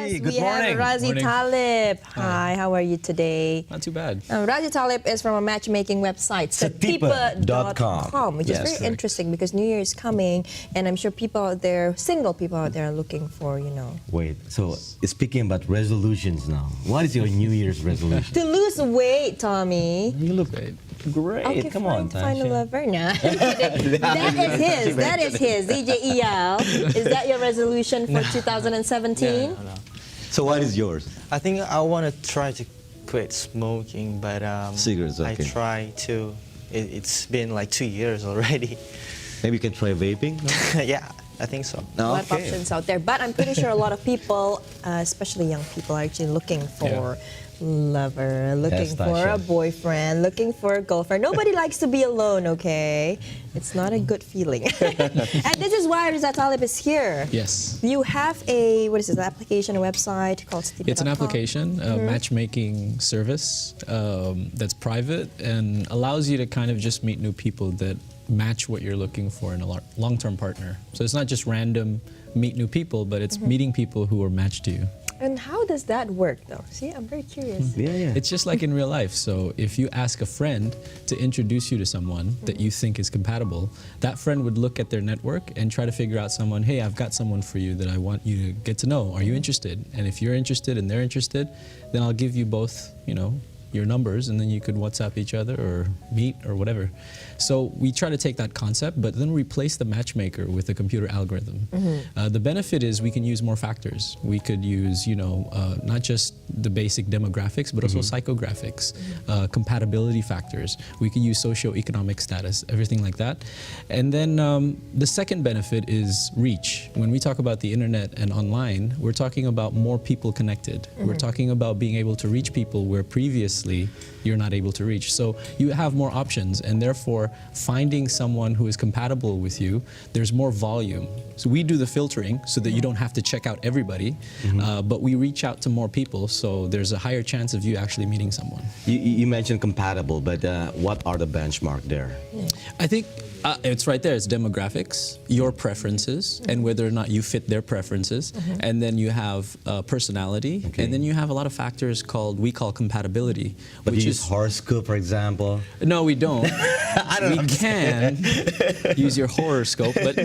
Razi. Good we morning. have Razi Thalib. Hi, how are you today? Not too bad. Razi Thalib is from a matchmaking website, Satipa.com, which is very interesting because New Year is coming, and I'm sure people out there, single people out there, are looking for, you know. Wait, so speaking about resolutions now, what is your New Year's resolution? To lose weight, Tommy. You look great. Great, Okay, come fine, on, to find a Tasya. lover. Nah. That is his. DJ EL. Is that your resolution for 2017? No. So what is yours? I think I want to try to quit smoking, but Cigarettes, okay. I try to. It's been like 2 years already. Maybe you can try vaping? No? Yeah, I think so. A lot of options out there, but I'm pretty sure a lot of people, especially young people, are actually looking for lover, looking for a boyfriend, looking for a girlfriend. Nobody likes to be alone, okay? It's not a good feeling. And this is why Razi Thalib is here. Yes. You have a, what is it, an application, a website called Satipa.com? It's an application, a matchmaking service that's private and allows you to kind of just meet new people that match what you're looking for in a long-term partner. So it's not just random meet new people, but it's meeting people who are matched to you. And how does that work, though? See, I'm very curious. Yeah. It's just like in real life. So if you ask a friend to introduce you to someone that you think is compatible, that friend would look at their network and try to figure out someone, hey, I've got someone for you that I want you to get to know. Are you interested? And if you're interested and they're interested, then I'll give you both, you know, your numbers, and then you could WhatsApp each other or meet or whatever. So we try to take that concept, but then replace the matchmaker with a computer algorithm. The benefit is we can use more factors. We could use, you know, not just the basic demographics, but also psychographics, compatibility factors. We could use socioeconomic status, everything like that. And then the second benefit is reach. When we talk about the internet and online, we're talking about more people connected. We're talking about being able to reach people where previously you're not able to reach. So you have more options, and therefore finding someone who is compatible with you, there's more volume. So we do the filtering so that you don't have to check out everybody, but we reach out to more people, so there's a higher chance of you actually meeting someone. You mentioned compatible, but what are the benchmark there? I think it's right there. It's demographics, your preferences, and whether or not you fit their preferences. And then you have personality, and then you have a lot of factors we call compatibility. But which you use horoscope, for example? No, we don't. We can use your horoscope, but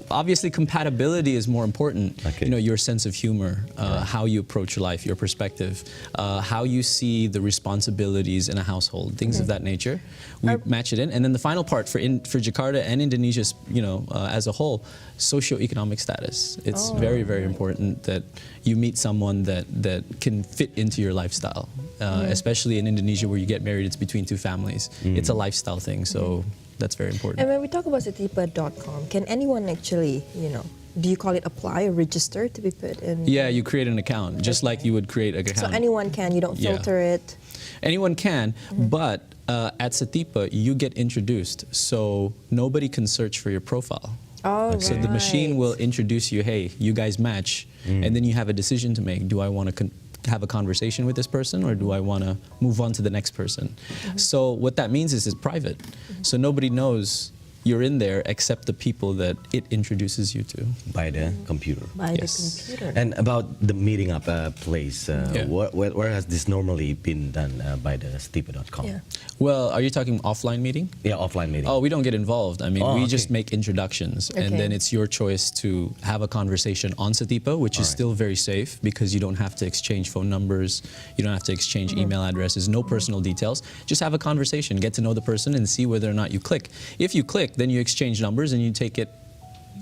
obviously compatibility is more important. You know, your sense of humor, how you approach life, your perspective, how you see the responsibilities in a household, things of that nature. We match it in, and then the final part for Jakarta and Indonesia, you know, as a whole, socioeconomic status. It's very, very important that you meet someone that can fit into your lifestyle. Especially in Indonesia, where you get married, it's between two families. It's a lifestyle thing, so that's very important. And when we talk about Satipa.com, can anyone actually, you know, do you call it apply or register to be put in? Yeah, you create an account, just like you would create an account. So anyone can, you don't filter it? Anyone can, but at Satipa, you get introduced, so nobody can search for your profile. Oh, So the machine will introduce you, hey, you guys match, and then you have a decision to make. Do I want to have a conversation with this person, or do I want to move on to the next person? So what that means is it's private. So nobody knows you're in there except the people that it introduces you to. By the computer. By the computer. And about the meeting up place, where has this normally been done by the Satipa.com? Well, are you talking offline meeting? Yeah, offline meeting. Oh, we don't get involved. I mean, we just make introductions, and then it's your choice to have a conversation on Satipa, which is still very safe because you don't have to exchange phone numbers, you don't have to exchange email addresses, no personal details. Just have a conversation, get to know the person, and see whether or not you click. If you click, then you exchange numbers and you take it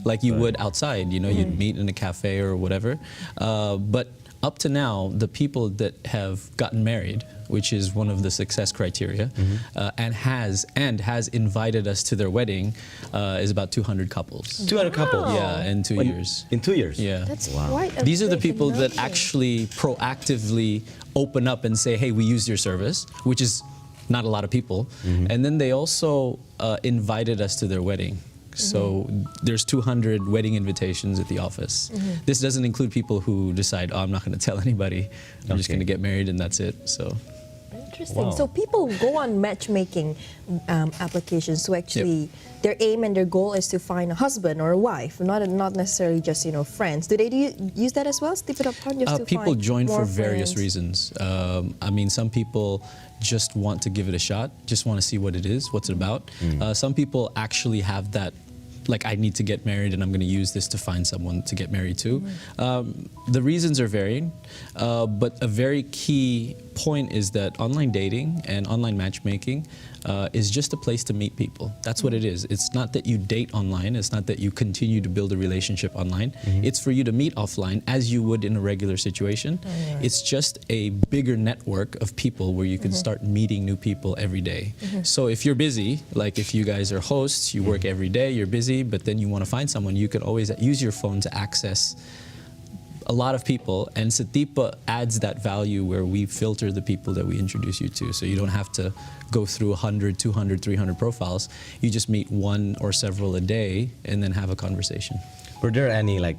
like you would outside. You know, you'd meet in a cafe or whatever. But up to now, the people that have gotten married, which is one of the success criteria, and has invited us to their wedding, is about 200 couples. 200 couples? Yeah, in 2 years. In 2 years? Yeah. That's quite a These are the big people that number. actually proactively open up and say, hey, we use your service, which is not a lot of people. And then they also invited us to their wedding. So there's 200 wedding invitations at the office. This doesn't include people who decide, oh, I'm not going to tell anybody. I'm just going to get married and that's it. So Interesting. Wow. So people go on matchmaking applications to actually their aim and their goal is to find a husband or a wife, not necessarily just friends. Do they use that as well? Stipid.com just to People find join more for various friends? reasons. I mean, some people just want to give it a shot, just want to see what it is, what's it about. Some people actually have that, like, I need to get married and I'm going to use this to find someone to get married to. The reasons are varied, but a very key point is that online dating and online matchmaking is just a place to meet people. That's what it is. It's not that you date online. It's not that you continue to build a relationship online. It's for you to meet offline as you would in a regular situation. It's just a bigger network of people where you can start meeting new people every day. So if you're busy, like if you guys are hosts, you work every day, you're busy, but then you want to find someone, you can always use your phone to access a lot of people, and Satipa adds that value where we filter the people that we introduce you to, so you don't have to go through 100, 200, 300 profiles. You just meet one or several a day and then have a conversation. Were there any, like,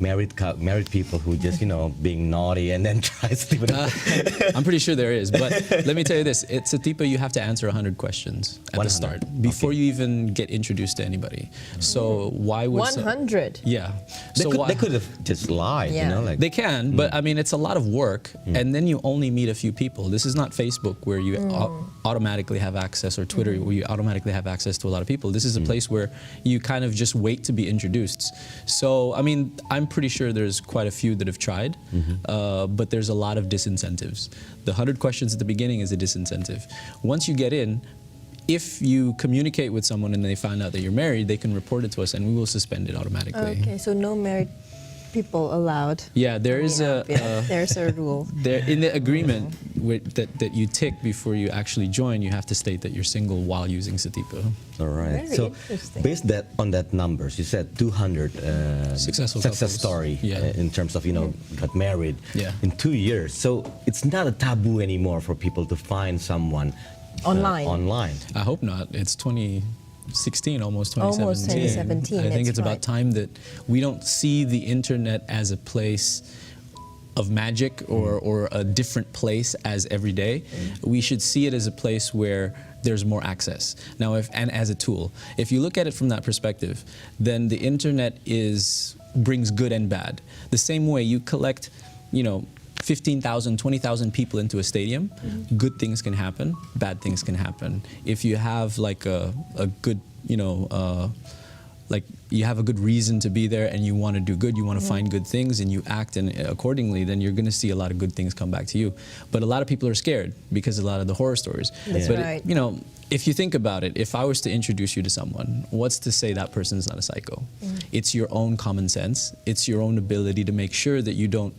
married people who just, being naughty and then try to I'm pretty sure there is, but let me tell you this. At Satipa, you have to answer 100 questions at 100? the start before you even get introduced to anybody. So why would... 100? Yeah. They could have just lied, Yeah. They can, but I mean, it's a lot of work, and then you only meet a few people. This is not Facebook where you automatically have access, or Twitter where you automatically have access to a lot of people. This is a place where you kind of just wait to be introduced. So, I mean, I'm pretty sure there's quite a few that have tried, but there's a lot of disincentives. The 100 questions at the beginning is a disincentive. Once you get in, if you communicate with someone and they find out that you're married, they can report it to us and we will suspend it automatically. Okay, so no married people allowed. Yeah, there is there's a rule. There, in the agreement that you tick before you actually join, you have to state that you're single while using Satipa. All right. Very So, interesting. based on that numbers, you said 200 Successful success couples. story Yeah. in terms of got married Yeah. in 2 years. So it's not a taboo anymore for people to find someone Online. Online. I hope not. It's 2016, almost 2017. Almost 2017, I think that's it's about right. time that we don't see the internet as a place of magic or a different place as every day. We should see it as a place where there's more access. Now, and as a tool. If you look at it from that perspective, then the internet brings good and bad. The same way you collect, 15,000, 20,000 people into a stadium, good things can happen, bad things can happen. If you have like a good, like you have a good reason to be there and you want to do good, you want to find good things and you act accordingly, then you're going to see a lot of good things come back to you. But a lot of people are scared because of a lot of the horror stories. That's but right. if you think about it, if I was to introduce you to someone, what's to say that person's not a psycho? It's your own common sense. It's your own ability to make sure that you don't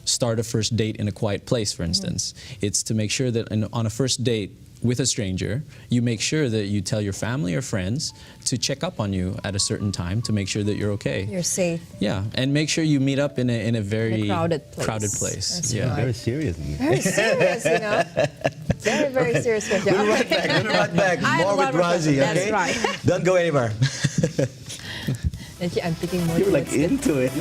start a first date in a quiet place, for instance. It's to make sure that on a first date with a stranger, you make sure that you tell your family or friends to check up on you at a certain time to make sure that you're okay. You're safe. Yeah, and make sure you meet up in a very crowded crowded place. place. That's Yeah. right. Very serious. Very serious, Very, very serious question. We'll be right back. I have More a with lot more Razi, questions. okay? That's right. Don't go anywhere. Actually, I'm thinking more You're like towards into it.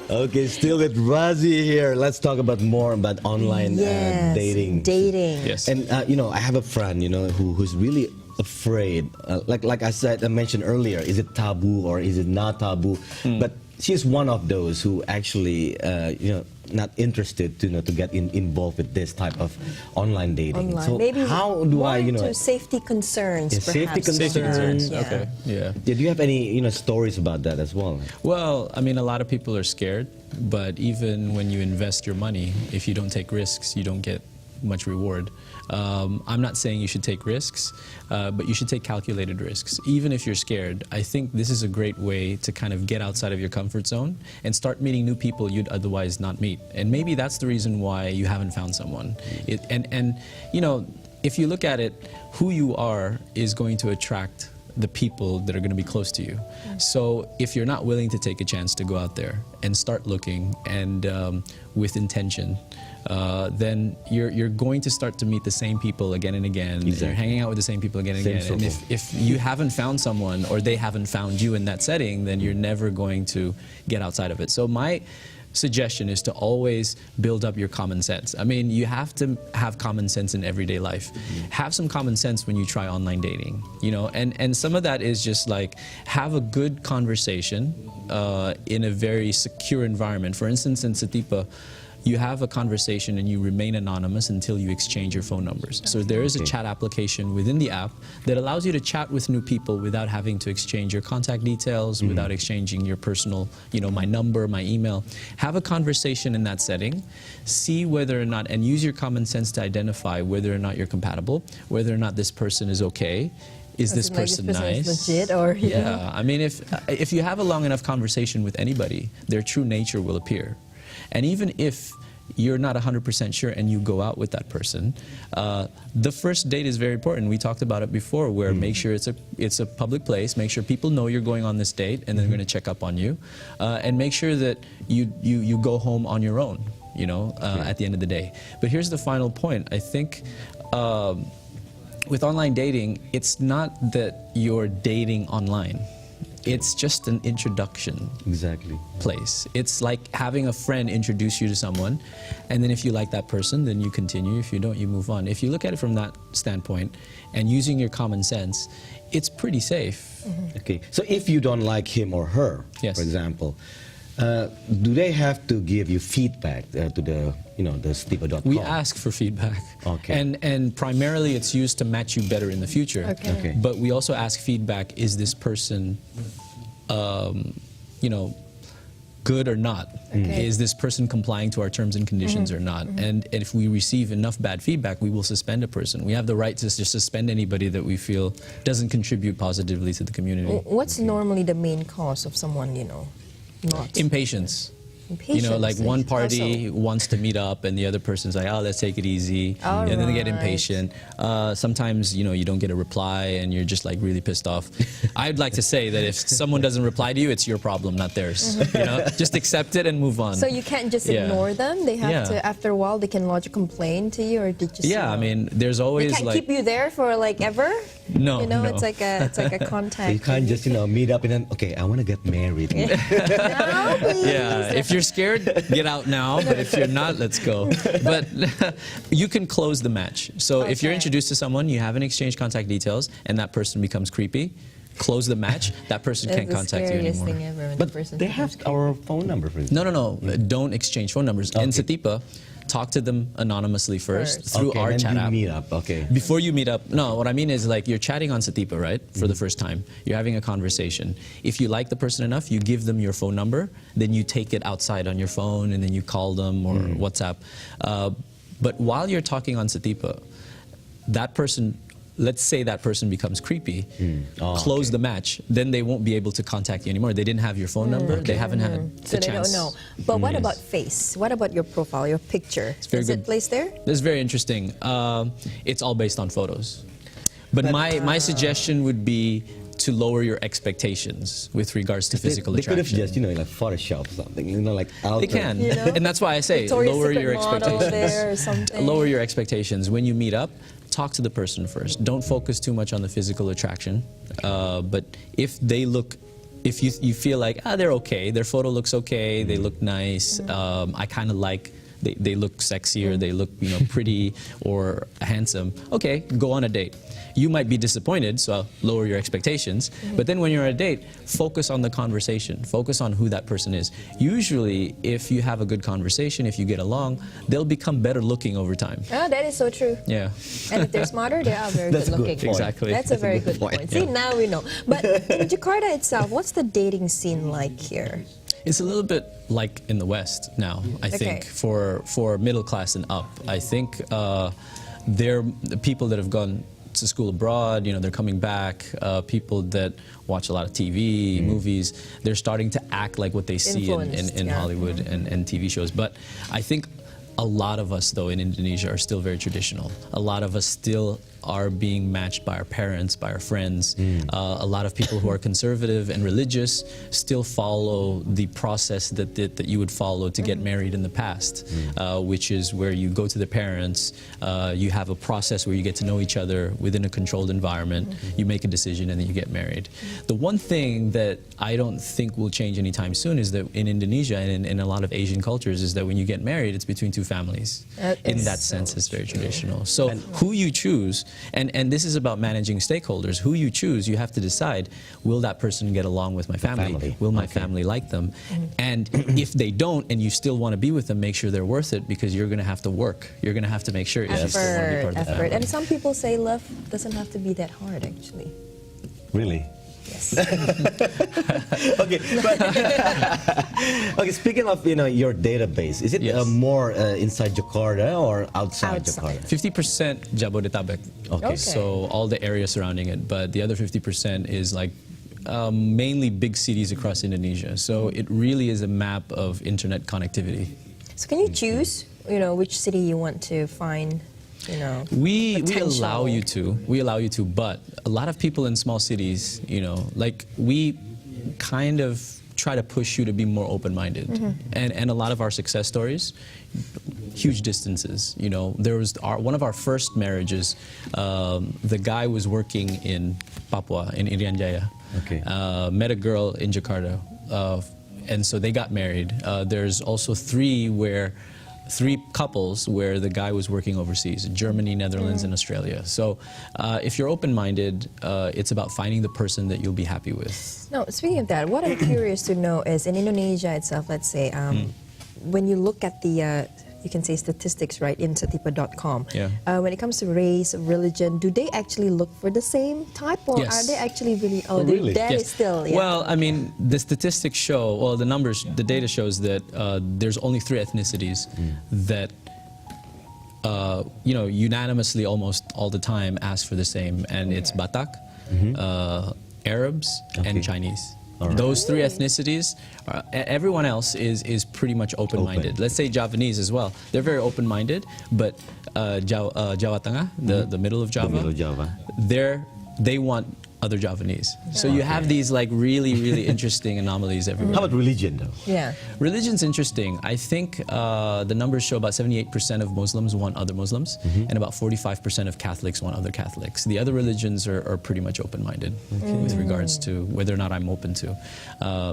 Okay, still with Razi here. Let's talk about more about online dating. Yes. And I have a friend, who's really afraid. Like I mentioned earlier, is it taboo or is it not taboo? But she's one of those who actually, not interested to get involved with this type of online dating. So maybe how do I, to safety concerns, perhaps. Safety concerns. Yeah. Okay. Yeah. Do you have any stories about that as well? Well, I mean, a lot of people are scared, but even when you invest your money, if you don't take risks, you don't get much reward. I'm not saying you should take risks, but you should take calculated risks. Even if you're scared, I think this is a great way to kind of get outside of your comfort zone and start meeting new people you'd otherwise not meet. And maybe that's the reason why you haven't found someone. If you look at it, who you are is going to attract the people that are going to be close to you. So if you're not willing to take a chance to go out there and start looking and with intention, then you're going to start to meet the same people again and again. Exactly. You're hanging out with the same people again and Same again. And circle. if you haven't found someone or they haven't found you in that setting, then you're never going to get outside of it. So my suggestion is to always build up your common sense. I mean, you have to have common sense in everyday life. Have some common sense when you try online dating, and some of that is just like have a good conversation in a very secure environment. For instance, in Satipa, you have a conversation and you remain anonymous until you exchange your phone numbers. So there is a chat application within the app that allows you to chat with new people without having to exchange your contact details, without exchanging your personal, my number, my email. Have a conversation in that setting, see whether or not, and use your common sense to identify whether or not you're compatible, whether or not this person is okay. Is this person nice? Is legit or yeah, I mean, if you have a long enough conversation with anybody, their true nature will appear. And even if you're not 100% sure and you go out with that person, the first date is very important. We talked about it before, where make sure it's a public place, make sure people know you're going on this date and they're going to check up on you, and make sure that you go home on your own, at the end of the day. But here's the final point. I think with online dating, it's not that you're dating online. It's just an introduction place. It's like having a friend introduce you to someone, and then if you like that person, then you continue. If you don't, you move on. If you look at it from that standpoint and using your common sense, it's pretty safe. Okay, so if you don't like him or her, for example, do they have to give you feedback to the Stipa.com? We ask for feedback. Okay. And primarily it's used to match you better in the future. Okay. But we also ask feedback, is this person, good or not? Okay. Is this person complying to our terms and conditions or not? And if we receive enough bad feedback, we will suspend a person. We have the right to just suspend anybody that we feel doesn't contribute positively to the community. What's normally the main cause of someone, not? Impatience. Impatience. Like one party wants to meet up and the other person's like, oh, let's take it easy. And then they get impatient. Sometimes, you don't get a reply and you're just like really pissed off. I'd like to say that if someone doesn't reply to you, it's your problem, not theirs. Just accept it and move on. So you can't just ignore them? They have to, after a while, they can lodge a complaint to you, or did you just, I mean, there's always they can't keep you there for like ever? No, no. It's like a contact. You can't just, meet up and then, okay, I want to get married. No, please. Yeah, if you're scared, get out now. But if you're not, let's go. But you can close the match. So if you're introduced to someone, you haven't exchanged contact details, and that person becomes creepy, close the match. That person can't contact you anymore. Thing ever when But the person they have our phone number for you. No. Don't exchange phone numbers. In Satipa, talk to them anonymously first through our then chat you app. meet up. Okay. Before you meet up, no, what I mean is like you're chatting on Satipa, right? For the first time. You're having a conversation. If you like the person enough, you give them your phone number, then you take it outside on your phone and then you call them or WhatsApp. But while you're talking on Satipa, that person, let's say that person becomes creepy, close the match, then they won't be able to contact you anymore. They didn't have your phone number, they haven't had the So they chance. don't know. But what about face? What about your profile, your picture? very Is good. it placed there? This is very interesting. It's all based on photos. But my suggestion would be to lower your expectations with regards to physical They could have attraction. just, like Photoshop something, like alter. They can, You know? and that's why I say Victoria's lower Secret your model there or expectations. something. Lower your expectations when you meet up. Talk to the person first. Don't focus too much on the physical attraction. But if they look if you feel like, they're okay, their photo looks okay, they look nice, I kind of like, they look sexy or they look, you know, pretty or handsome, okay, go on a date. You might be disappointed, so I'll lower your expectations. But then when you're on a date, focus on the conversation. Focus on who that person is. Usually, if you have a good conversation, if you get along, they'll become better looking over time. Oh, that is so true. Yeah. And if they're smarter, they are very That's good a good looking. point. Exactly. That's a very good point. See, now we know. But in Jakarta itself, what's the dating scene like here? It's a little bit like in the West now, I think, for middle class and up. I think they're the people that have gone to school abroad, you know, they're coming back, people that watch a lot of TV, movies, they're starting to act like what they see in Hollywood and TV shows. But I think a lot of us, though, in Indonesia are still very traditional. A lot of us still are being matched by our parents, by our friends. A lot of people who are conservative and religious still follow the process that you would follow to get married in the past, which is where you go to the parents, you have a process where you get to know each other within a controlled environment, you make a decision and then you get married. The one thing that I don't think will change anytime soon is that in Indonesia and in a lot of Asian cultures is that when you get married, it's between two families. In that sense, it's very traditional. So who you choose, and this is about managing stakeholders. Who you choose, you have to decide, will that person get along with my family? Will my family like them? And if they don't, and you still want to be with them, make sure they're worth it, because you're going to have to work. You're going to have to make sure you still want to be part of the family. And some people say love doesn't have to be that hard, actually. Really? Yes. Okay, but okay. Speaking of your database, is it more inside Jakarta or outside Jakarta? 50% Jabodetabek. Okay. So all the area surrounding it, but the other 50% is like mainly big cities across Indonesia. So it really is a map of internet connectivity. So can you choose, which city you want to find? We allow you to, but a lot of people in small cities, like we kind of try to push you to be more open-minded. And a lot of our success stories, huge distances. There was one of our first marriages, the guy was working in Papua, in Irian Jaya. Okay. Met a girl in Jakarta, and so they got married. There's also three couples where the guy was working overseas, Germany, Netherlands, and Australia. So if you're open-minded, it's about finding the person that you'll be happy with. No, speaking of that, what I'm curious to know is in Indonesia itself, let's say, when you look at the, you can say statistics, right, in satipa.com, when it comes to race, religion, do they actually look for the same type, or are they actually really, really? that is still, Well, I mean, the statistics show, well, the data shows that there's only 3 ethnicities that, unanimously almost all the time ask for the same, and it's Batak, Arabs, and Chinese. Right. Those 3 ethnicities, everyone else is pretty much open-minded. Let's say Javanese as well. They're very open-minded, but Jawa Tengah, the middle of Java, they want other Javanese. So you have these like really, really interesting anomalies everywhere. How about religion, though? Yeah. Religion's interesting. I think the numbers show about 78% of Muslims want other Muslims, and about 45% of Catholics want other Catholics. The other religions are pretty much open-minded with regards to whether or not I'm open to.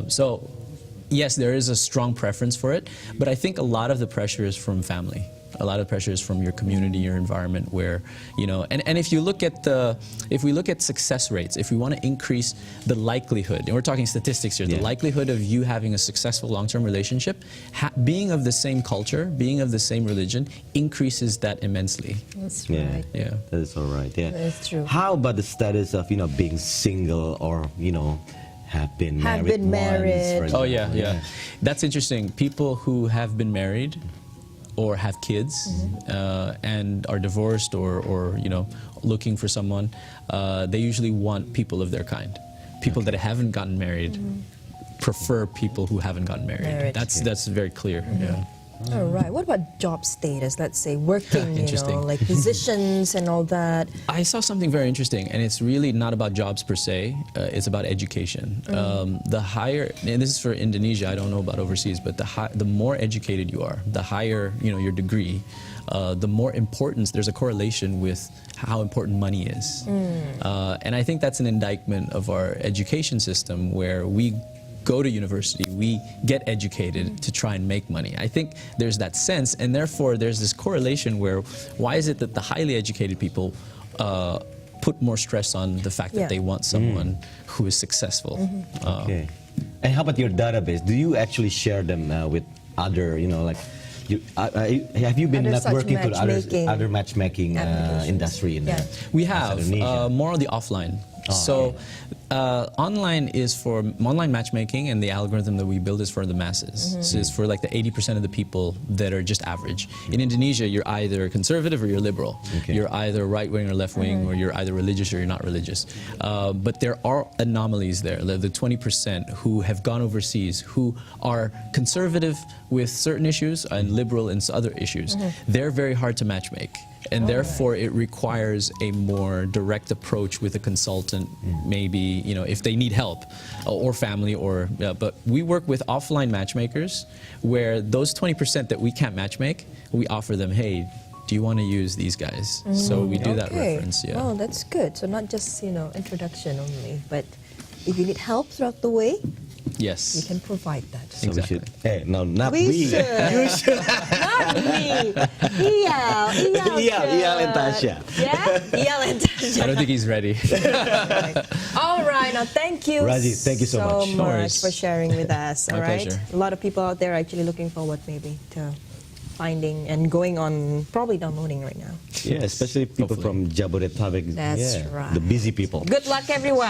So, yes, there is a strong preference for it, but I think a lot of the pressure is from family. A lot of pressure is from your community, your environment, where, and if you look at if we look at success rates, if we want to increase the likelihood, and we're talking statistics here, the likelihood of you having a successful long-term relationship, being of the same culture, being of the same religion, increases that immensely. That's right. Yeah. That is all right, yeah. That's true. How about the status of, being single or, have been married once, for Oh, example? yeah. That's interesting. People who have been married or have kids and are divorced or looking for someone, they usually want people of their kind. People that haven't gotten married prefer people who haven't gotten married. That's very clear. Yeah. All right. What about job status? Let's say working, Interesting. like positions and all that. I saw something very interesting, and it's really not about jobs per se. It's about education. The higher, and this is for Indonesia. I don't know about overseas, but the more educated you are, the higher your degree, the more importance. There's a correlation with how important money is, and I think that's an indictment of our education system, where we go to university, we get educated to try and make money. I think there's that sense, and therefore there's this correlation where, why is it that the highly educated people put more stress on the fact that they want someone who is successful? Okay. And how about your database? Do you actually share them with other, like, have you been Other such networking to matchmaking other matchmaking industry in Yeah. We have more on the offline. So online is for online matchmaking, and the algorithm that we build is for the masses. So it's for like the 80% of the people that are just average. In Indonesia, you're either conservative or you're liberal. Okay. You're either right wing or left wing, or you're either religious or you're not religious. But there are anomalies there. The 20% who have gone overseas, who are conservative with certain issues and liberal in other issues. They're very hard to matchmake. And therefore, it requires a more direct approach with a consultant, maybe, if they need help, or family, or, but we work with offline matchmakers, where those 20% that we can't matchmake, we offer them, hey, do you want to use these guys? So we do that reference, yeah. Oh, that's good. So not just, introduction only, but if you need help throughout the way, Yes. we can provide that. So Exactly. we should, hey, no, not We we. should. You should. Not me. Iyal and Tasya. Yeah? Iyal and Tasya. I don't think he's ready. All right. Now, thank you Razi, thank you so much. No worries. for sharing with us. My All right. pleasure. A lot of people out there are actually looking forward maybe to finding and going on, probably downloading right now. Yeah, especially people Hopefully. from Jabodetabek. That's yeah, right. The busy people. Good luck, everyone.